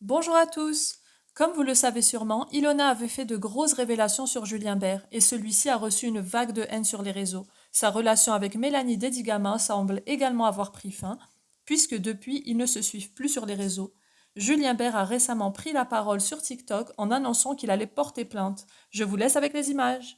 Bonjour à tous. Comme vous le savez sûrement, Ilona avait fait de grosses révélations sur Julien Bert et celui-ci a reçu une vague de haine sur les réseaux. Sa relation avec Mélanie Dedigama semble également avoir pris fin, puisque depuis, ils ne se suivent plus sur les réseaux. Julien Bert a récemment pris la parole sur TikTok en annonçant qu'il allait porter plainte. Je vous laisse avec les images.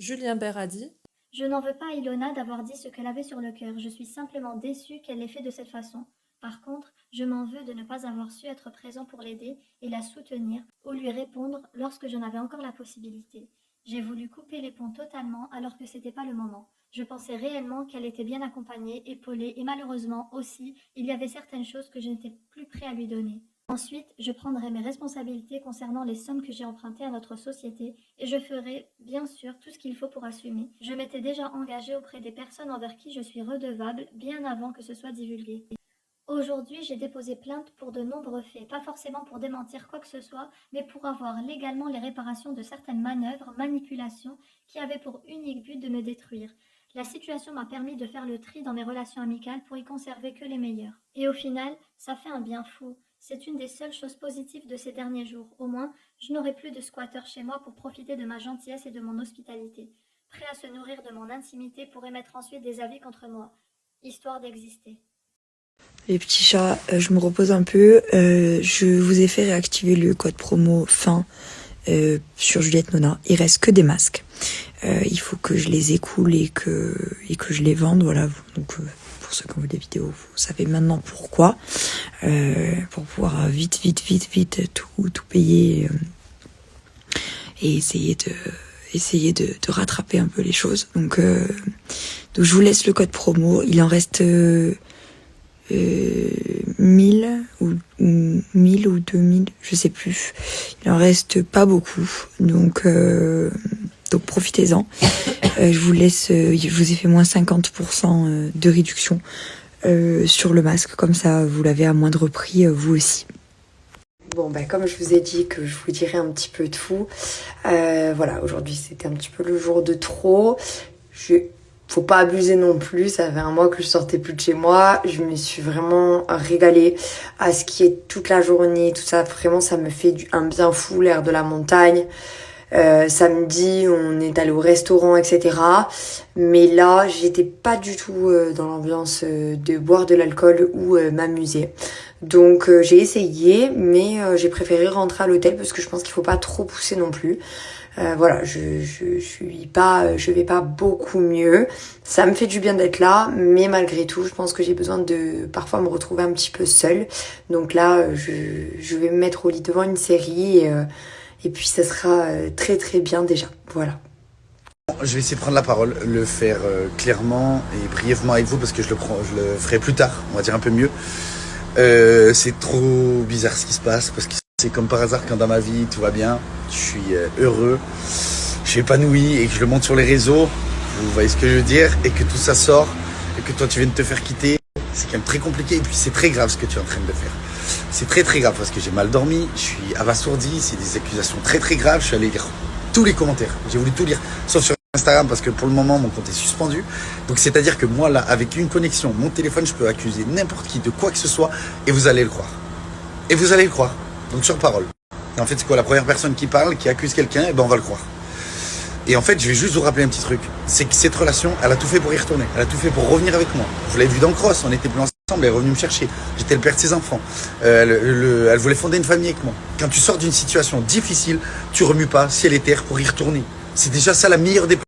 Julien Bert a dit: Je n'en veux pas à Ilona d'avoir dit ce qu'elle avait sur le cœur, je suis simplement déçue qu'elle l'ait fait de cette façon. Par contre, je m'en veux de ne pas avoir su être présent pour l'aider et la soutenir ou lui répondre lorsque j'en avais encore la possibilité. J'ai voulu couper les ponts totalement alors que c'était pas le moment. Je pensais réellement qu'elle était bien accompagnée, épaulée et malheureusement aussi, il y avait certaines choses que je n'étais plus prêt à lui donner. Ensuite, je prendrai mes responsabilités concernant les sommes que j'ai empruntées à notre société et je ferai, bien sûr, tout ce qu'il faut pour assumer. Je m'étais déjà engagée auprès des personnes envers qui je suis redevable bien avant que ce soit divulgué. Aujourd'hui, j'ai déposé plainte pour de nombreux faits, pas forcément pour démentir quoi que ce soit, mais pour avoir légalement les réparations de certaines manœuvres, manipulations, qui avaient pour unique but de me détruire. La situation m'a permis de faire le tri dans mes relations amicales pour y conserver que les meilleures. Et au final, ça fait un bien fou. C'est une des seules choses positives de ces derniers jours. Au moins, je n'aurai plus de squatteurs chez moi pour profiter de ma gentillesse et de mon hospitalité. Prêt à se nourrir de mon intimité pour émettre ensuite des avis contre moi. Histoire d'exister. Les petits chats, je me repose un peu. Je vous ai fait réactiver le code promo fin sur Juliette Nona. Il reste que des masques. Il faut que je les écoule et que je les vende. Voilà. Donc pour ceux qui ont vu des vidéos, vous savez maintenant pourquoi. Pour pouvoir vite tout payer et essayer de rattraper un peu les choses. Donc je vous laisse le code promo. Il en reste 1000 ou 2000, je sais plus. Il en reste pas beaucoup, donc profitez-en. Je vous laisse, je vous ai fait moins 50% de réduction sur le masque, comme ça vous l'avez à moindre prix vous aussi. Bon, bah, comme je vous ai dit que je vous dirais un petit peu tout, voilà, aujourd'hui c'était un petit peu le jour de trop. Faut pas abuser non plus, ça fait un mois que je sortais plus de chez moi, je me suis vraiment régalée à skier toute la journée, tout ça, vraiment ça me fait un bien fou, l'air de la montagne. Samedi, on est allé au restaurant, etc. Mais là, j'étais pas du tout dans l'ambiance de boire de l'alcool ou m'amuser. Donc j'ai essayé, mais j'ai préféré rentrer à l'hôtel parce que je pense qu'il faut pas trop pousser non plus. Voilà, je vais pas beaucoup mieux. Ça me fait du bien d'être là, mais malgré tout, je pense que j'ai besoin de parfois me retrouver un petit peu seule. Donc là, je vais me mettre au lit devant une série et puis ça sera très très bien déjà. Voilà. Je vais essayer de prendre la parole, le faire clairement et brièvement avec vous parce que je le ferai plus tard, on va dire un peu mieux. C'est trop bizarre ce qui se passe parce que c'est comme par hasard quand dans ma vie tout va bien, je suis heureux, je suis épanoui et que je le monte sur les réseaux, vous voyez ce que je veux dire, et que tout ça sort et que toi tu viens de te faire quitter, c'est quand même très compliqué et puis c'est très grave ce que tu es en train de faire. C'est très très grave parce que j'ai mal dormi, je suis abasourdi, c'est des accusations très très graves, je suis allé lire tous les commentaires, j'ai voulu tout lire, sauf sur Instagram parce que pour le moment mon compte est suspendu. Donc c'est à dire que moi là avec une connexion, mon téléphone, je peux accuser n'importe qui de quoi que ce soit et vous allez le croire. Et vous allez le croire. Donc sur parole. Et en fait c'est quoi, la première personne qui parle, qui accuse quelqu'un, et ben on va le croire. Et en fait je vais juste vous rappeler un petit truc. C'est que cette relation, elle a tout fait pour y retourner. Elle a tout fait pour revenir avec moi. Vous l'avez vu dans Cross, on était plus ensemble, elle est revenue me chercher. J'étais le père de ses enfants. Elle voulait fonder une famille avec moi. Quand tu sors d'une situation difficile, tu remues pas ciel et terre pour y retourner. C'est déjà ça la meilleure des